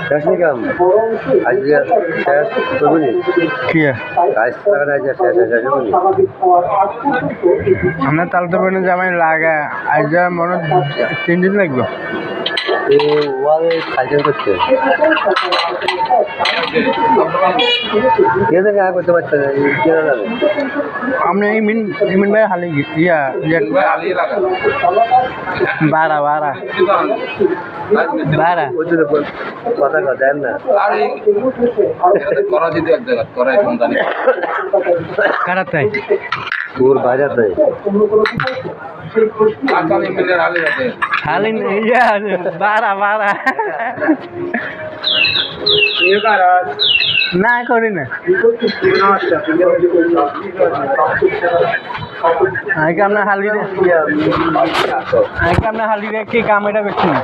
শেষ নিকাম আজকে শেষ করবি কি গাছ লাগানো আছে শেষ শেষ করবি আমরা তালতে পারি জামাই লাগা আজ মনে 3 দিন লাগবে ওয়াল কালচার করছে কে থেকে আয় করতে পারছে না কে জানে আমরা ইমিন ভাই হালি ইয়া বারা কথা দেন না কারাতাই তোর বাজাতে হালি ইয়া বারা না করি না আজকে আপনার হালি কি কাম এটা বেশি না